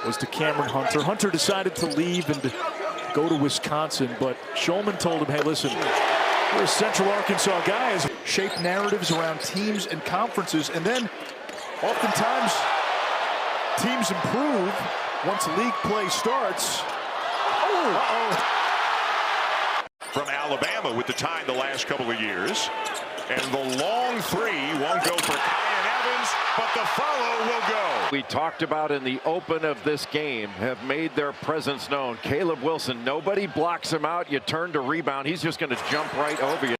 was to Cameron Hunter. Hunter decided to leave and go to Wisconsin, but Shulman told him, hey, listen, you're a Central Arkansas guy. Shape narratives around teams and conferences, and then oftentimes teams improve once league play starts. From Alabama with the tie the last couple of years. And the long three won't go for Kyan Evans, but the follow will go. We talked about in the open of this game have made their presence known. Caleb Wilson, nobody blocks him out. You turn to rebound, he's just going to jump right over you.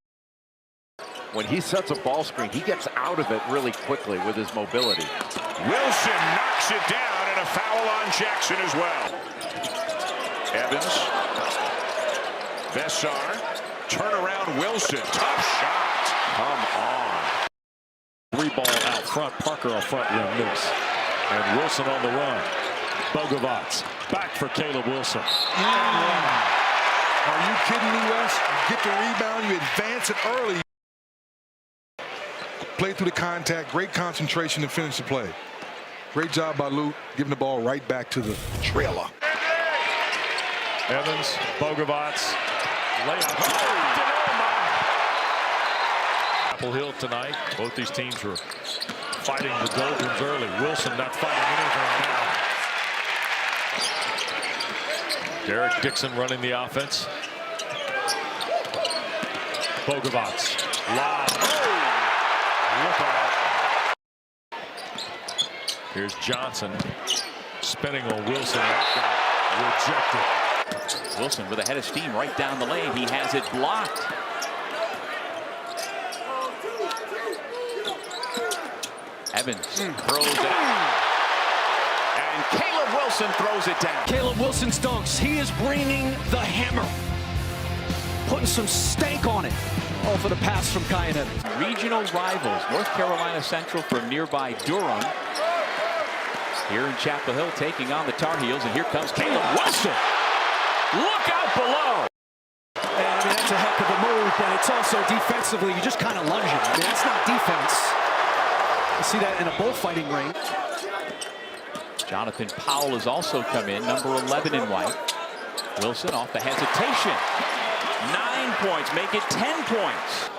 When he sets a ball screen, he gets out of it really quickly with his mobility. Wilson knocks it down, and a foul on Jackson as well. Evans. Vessar. Turnaround Wilson. Tough shot. Come on. 3 ball out front. Parker on front rim miss. And Wilson on the run. Bogovac back for Caleb Wilson. Are you kidding me, Wes? You get the rebound, you advance it early. Play through the contact, great concentration to finish the play. Great job by Luke, giving the ball right back to the trailer. Evans, Bogovac, layup. Apple Hill tonight. Both these teams were fighting the Goldens early. Wilson not fighting anything now. Derek Dixon running the offense. Bogovac. Lob. Look out. Here's Johnson spinning on Wilson. Rejected. Wilson with a head of steam right down the lane. He has it blocked. Evans throws it out. And Caleb Wilson throws it down. Caleb Wilson's dunks. He is bringing the hammer. Putting some stank on it. Oh, for the pass from Kyan Evans. Regional rivals, North Carolina Central from nearby Durham. Here in Chapel Hill taking on the Tar Heels, and here comes Caleb Wilson. Look out below. And I mean, that's a heck of a move, but it's also defensively, you just kind of lunge it. I mean, that's not defense. You see that in a bullfighting ring. Jonathan Powell has also come in, number 11 in white. Wilson off the hesitation. 9 points, make it 10 points.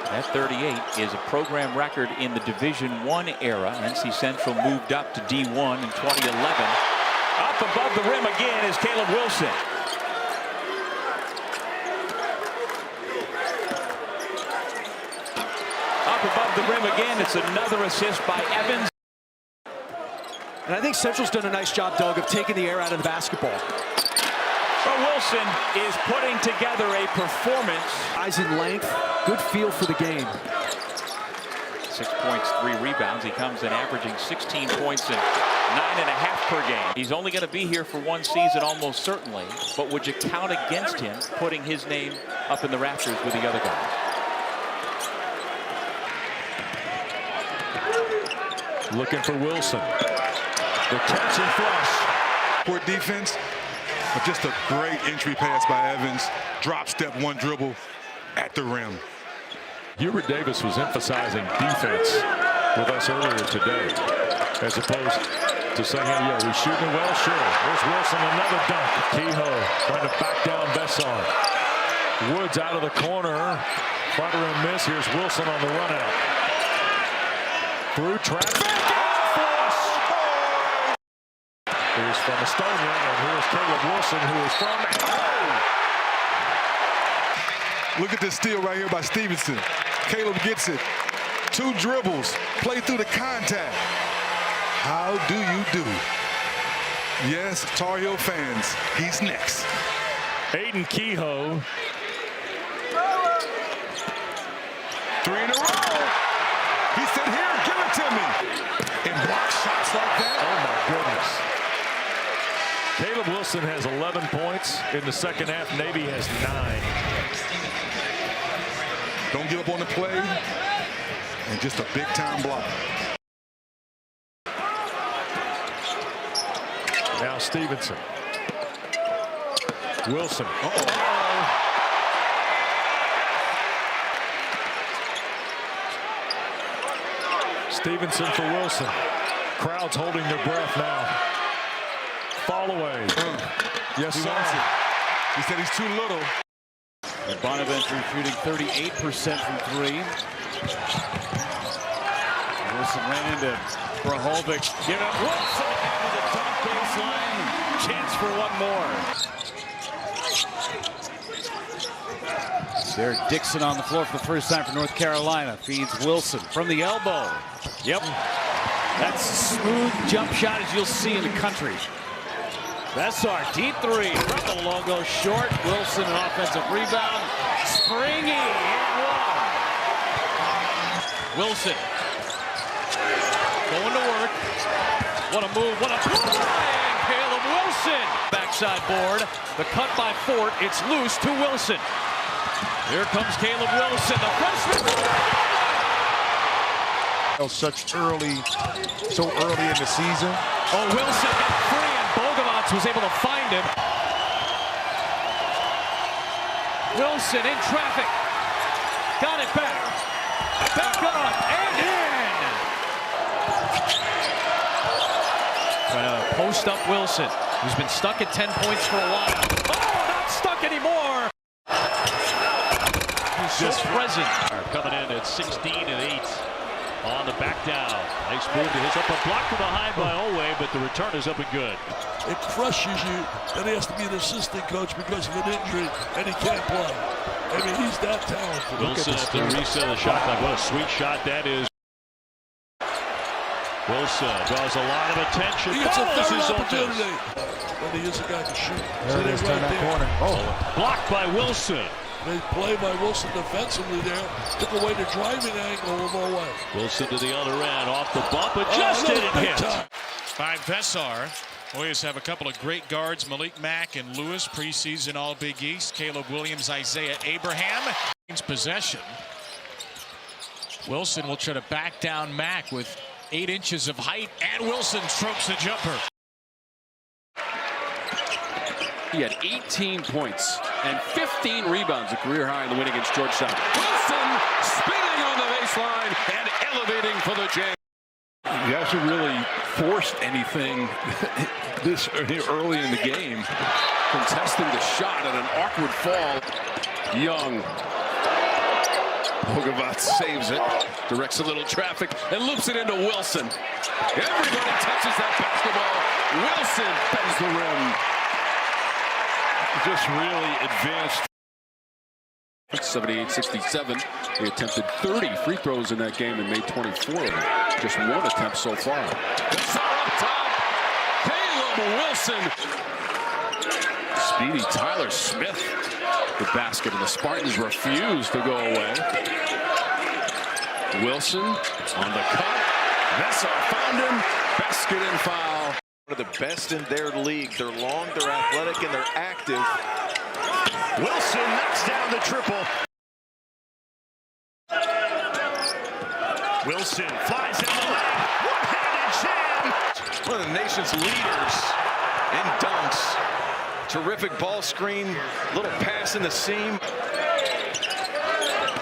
That 38 is a program record in the Division I era. NC Central moved up to D1 in 2011. Up above the rim again is Caleb Wilson. Up above the rim again, it's another assist by Evans. And I think Central's done a nice job, Doug, of taking the air out of the basketball. But Wilson is putting together a performance. Eyes in length, good feel for the game. 6 points, 3 rebounds. He comes in averaging 16 points and 9.5 per game. He's only going to be here for 1 season, almost certainly. But would you count against him putting his name up in the rafters with the other guys? Looking for Wilson. The catch and flush. Poor defense, but just a great entry pass by Evans. Drop step, 1 dribble at the rim. Hubert Davis was emphasizing defense with us earlier today, as opposed to saying, hey, yeah, we're shooting well, sure. There's Wilson, another dunk. Kehoe trying to back down Vessar. Woods out of the corner. Front rim miss. Here's Wilson on the run out. Through traffic. Here's from Estonia, and here's Caleb Wilson, who is from. Look at this steal right here by Stevenson. Caleb gets it. 2 dribbles. Play through the contact. How do you do? Yes, Tar Heel fans, he's next. Aiden Kehoe. 3 in a row. He said, here, give it to me. And block shots like that. Oh, my goodness. Caleb Wilson has 11 points in the second half. Navy has 9. Don't give up on the play. And just a big-time block. Now Stevenson. Wilson. Stevenson for Wilson. Crowd's holding their breath now. fall away. Yes, sir. He said he's too little. Bonaventure shooting 38% from three. Wilson ran into Brahovic. Give it Wilson to the top baseline. Chance for one more. Derek Dixon on the floor for the first time for North Carolina. Feeds Wilson from the elbow. Yep. That's a smooth jump shot as you'll see in the country. Bessar, deep three. From the logo short. Wilson, an offensive rebound. Springy and one. Wilson going to work. What a move. What a play. Caleb Wilson. Backside board. The cut by Fort. It's loose to Wilson. Here comes Caleb Wilson, the freshman. So early in the season. Oh, Wilson got free and Bogovac was able to find him. Wilson in traffic. Got it back. Back up and in. Trying to post up Wilson, who's been stuck at 10 points for a while. Oh, not stuck anymore. He's so present. Coming in at 16 and 8 on the back down. Nice move to his up a block from behind by Olwe, but the return is up and good. It crushes you that he has to be an assistant coach because of an injury and he can't play. I mean, he's that talented. Wilson at the reset of the shot clock. What a sweet shot that is. Wilson draws a lot of attention. He gets a third opportunity. But he is a guy to shoot. There it is, turn that corner. Oh. Blocked by Wilson. They play by Wilson defensively there. Took away the driving angle of Olwe. Wilson to the other end, off the bump, but just didn't hit. By Vessar. Warriors have a couple of great guards, Malik Mack and Lewis, preseason All Big East. Caleb Williams, Isaiah Abraham. Possession. Wilson will try to back down Mack with 8 inches of height, and Wilson strokes the jumper. He had 18 points and 15 rebounds, a career high in the win against Georgetown. Wilson spinning on the baseline and elevating for the jam. He hasn't really forced anything this early in the game. Contesting the shot at an awkward fall. Young. Bogovac saves it, directs a little traffic, and loops it into Wilson. Everybody touches that basketball. Wilson bends the rim. Just really advanced. 78-67. They attempted 30 free throws in that game and made 24 of them. Just one attempt so far. That's up top. Caleb Wilson. Speedy Tyler Smith. The basket, and the Spartans refuse to go away. Wilson on the cut. Vessar found him. Basket and foul. One of the best in their league. They're long, they're athletic, and they're active. Wilson knocks down the triple. Wilson flies down the lane. One-handed jam. One of the nation's leaders in dunks. Terrific ball screen. Little pass in the seam.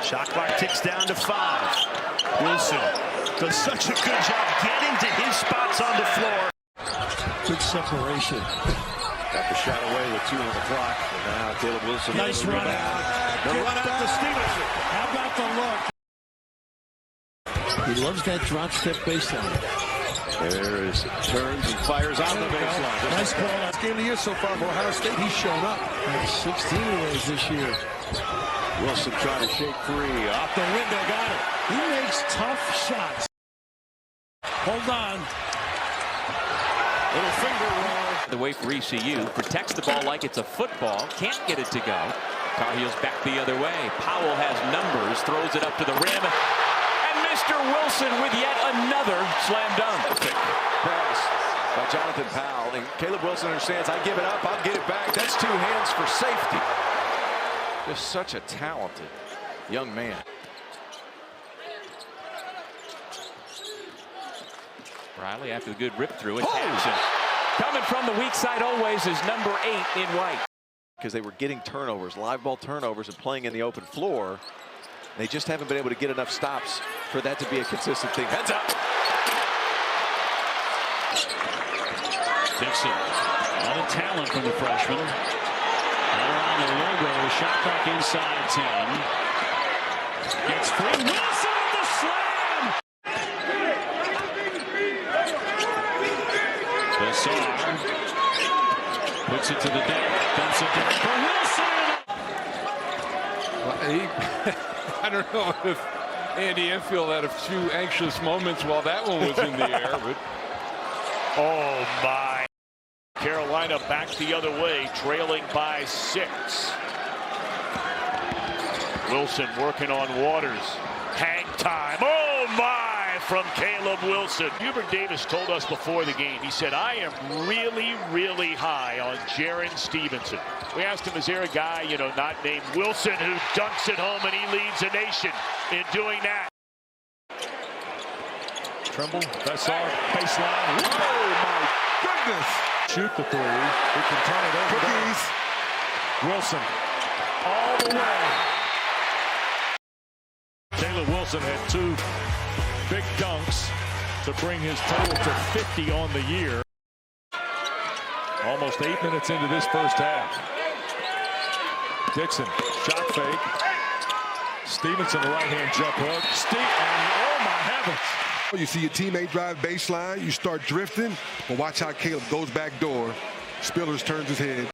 Shot clock ticks down to 5. Wilson does such a good job getting to his spots on the floor. Good separation. Got the shot away with 2 on the clock. And now Caleb Wilson. Nice run out. The run out to Stevenson. How about the look? He loves that drop step baseline. There is turns and fires out the baseline. Nice ball. Last game of the year so far for Ohio State. He's shown up. 16 ways this year. Wilson trying to shake free. Off the window, got it. He makes tough shots. Hold on. Little finger roll. The way for ECU. Protects the ball like it's a football. Can't get it to go. Tar Heels back the other way. Powell has numbers. Throws it up to the rim. And Mr. Wilson with yet another slam dunk. Pass by Jonathan Powell. And Caleb Wilson understands, I give it up, I'll get it back. That's 2 hands for safety. Just such a talented young man. Riley after the good rip through it. Coming from the weak side always is number 8 in white. Because they were getting turnovers, live ball turnovers, and playing in the open floor. They just haven't been able to get enough stops for that to be a consistent thing. Heads up. Dixon A lot of talent from the freshman. Around the logo, shot clock inside 10. Gets free. Wilson with the slam. Bessar puts it to the deck. Dumps it down for Wilson. I don't know if Andy Enfield had a few anxious moments while that one was in the air, but Oh, my. Carolina back the other way, trailing by 6. Wilson working on Waters. Hang time. Oh, my, from Caleb Wilson. Hubert Davis told us before the game, he said, I am really, really high on Jaron Stevenson. We asked him, is there a guy, not named Wilson who dunks it home, and he leads a nation in doing that. Tremble, Bessar, baseline. Oh, my goodness. Shoot the 3. He can turn it over. Cookies. Wilson all the way. Caleb Wilson had 2 big dunks to bring his total to 50 on the year. Almost 8 minutes into this first half. Dixon, shot fake. Stevenson, the right-hand jump hook. Oh, my heavens. You see your teammate drive baseline, you start drifting, but watch how Caleb goes back door. Spillers turns his head.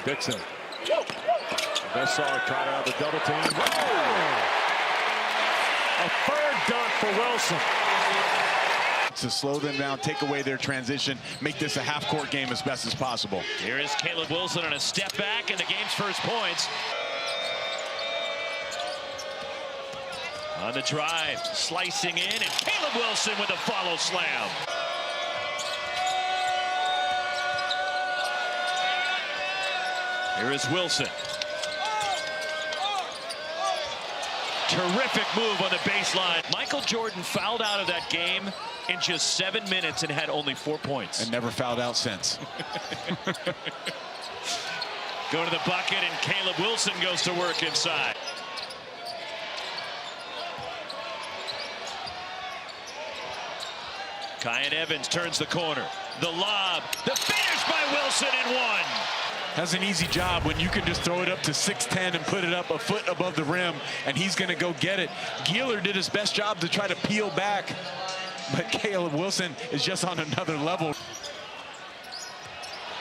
Dixon. Bessar tried out the double team. A third dunk for Wilson. To slow them down, take away their transition, make this a half-court game as best as possible. Here is Caleb Wilson on a step back and the game's first points. On the drive, slicing in, and Caleb Wilson with a follow slam. Here is Wilson. Terrific move on the baseline. Michael Jordan fouled out of that game in just 7 minutes and had only 4 points. And never fouled out since. Go to the bucket, and Caleb Wilson goes to work inside. Kyan Evans turns the corner. The lob. The finish by Wilson in 1. Has an easy job when you can just throw it up to 6'10" and put it up a foot above the rim, and he's going to go get it. Gieler did his best job to try to peel back, but Caleb Wilson is just on another level.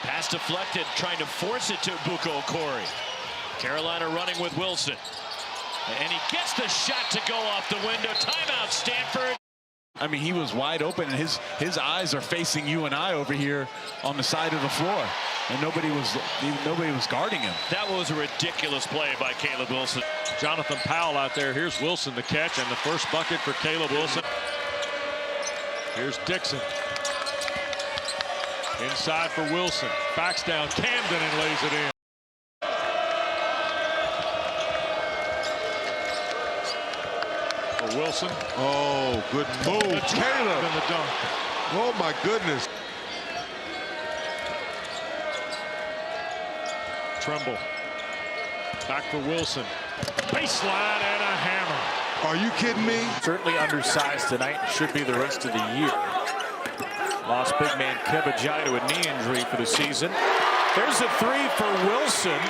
Pass deflected, trying to force it to Buko Okori. Carolina running with Wilson. And he gets the shot to go off the window. Timeout, Stanford. I mean, he was wide open, and his eyes are facing you and I over here on the side of the floor, and nobody was guarding him. That was a ridiculous play by Caleb Wilson. Jonathan Powell out there. Here's Wilson the catch, and the first bucket for Caleb Wilson. Here's Dixon. Inside for Wilson. Backs down Camden and lays it in. For Wilson. Oh, good move. Caleb in the dunk. Oh, my goodness. Tremble. Back for Wilson. Baseline and a hammer. Are you kidding me? Certainly undersized tonight. Should be the rest of the year. Lost big man Kebajai to a knee injury for the season. There's a 3 for Wilson.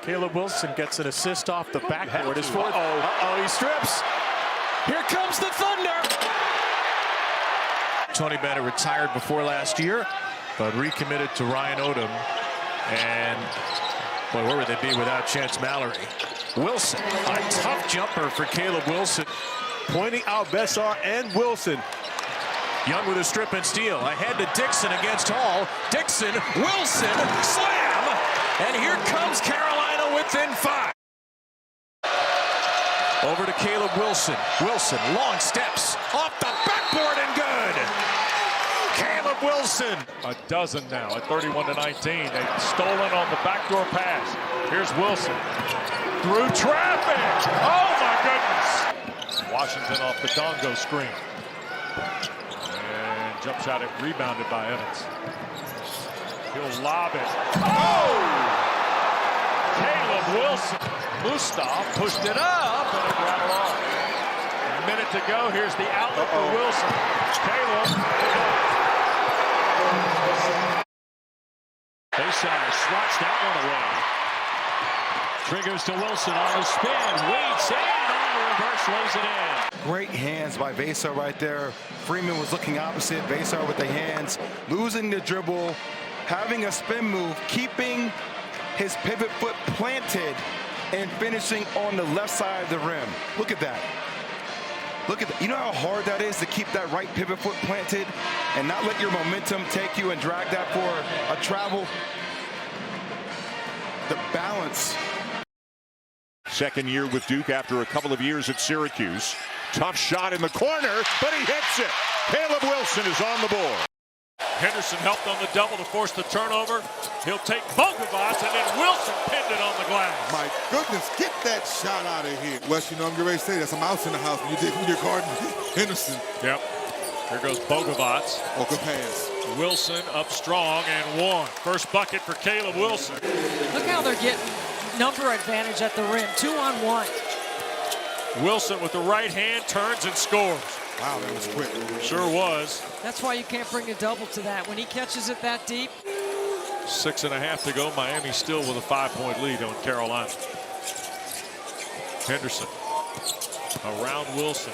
Caleb Wilson gets an assist off the backboard. His foot. Uh-oh, he strips. Here comes the Thunder. Tony Bennett retired before last year, but recommitted to Ryan Odom. And boy, where would they be without Chance Mallory? Wilson, a tough jumper for Caleb Wilson. Pointing out Bessar and Wilson. Young with a strip and steal. Ahead to Dixon against Hall. Dixon, Wilson, slam! And here comes Carolina within 5. Over to Caleb Wilson. Wilson, long steps. Off the backboard and good! Caleb Wilson. A dozen now at 31-19. They've stolen on the backdoor pass. Here's Wilson. Through traffic. Oh, my goodness. Washington off the Dongo screen. And jump shot it rebounded by Evans. He'll lob it. Oh! Caleb Wilson. Mustaf pushed it up and it rattled off. A minute to go. Here's the outlet for Wilson. Caleb. swats that one away. Triggers to Wilson on the spin, waits, and on the reverse lays it in. Great hands by Vesar right there. Freeman was looking opposite. Vesar with the hands, losing the dribble, having a spin move, keeping his pivot foot planted, and finishing on the left side of the rim. Look at that. Look at that. You know how hard that is to keep that right pivot foot planted and not let your momentum take you and drag that for a travel? The balance. Second year with Duke after a couple of years at Syracuse. Tough shot in the corner, but he hits it. Caleb Wilson is on the board. Henderson helped on the double to force the turnover. He'll take Bogovac, and then Wilson pinned it on the glass. My goodness, get that shot out of here. Wes, you know, I'm getting ready to say there's some outs in the house when you're guarding Henderson. Yep. Here goes Bogovac. Oh, good pass. Wilson up strong and one. First bucket for Caleb Wilson. Look how they're getting number advantage at the rim. 2-on-1. Wilson with the right hand turns and scores. Wow, that was quick. Sure was. That's why you can't bring a double to that. When he catches it that deep. 6.5 to go. Miami still with a 5-point lead on Carolina. Henderson around Wilson.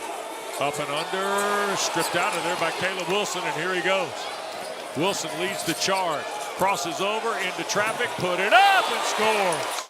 Up and under. Stripped out of there by Caleb Wilson, and here he goes. Wilson leads the charge. Crosses over into traffic. Put it up and scores.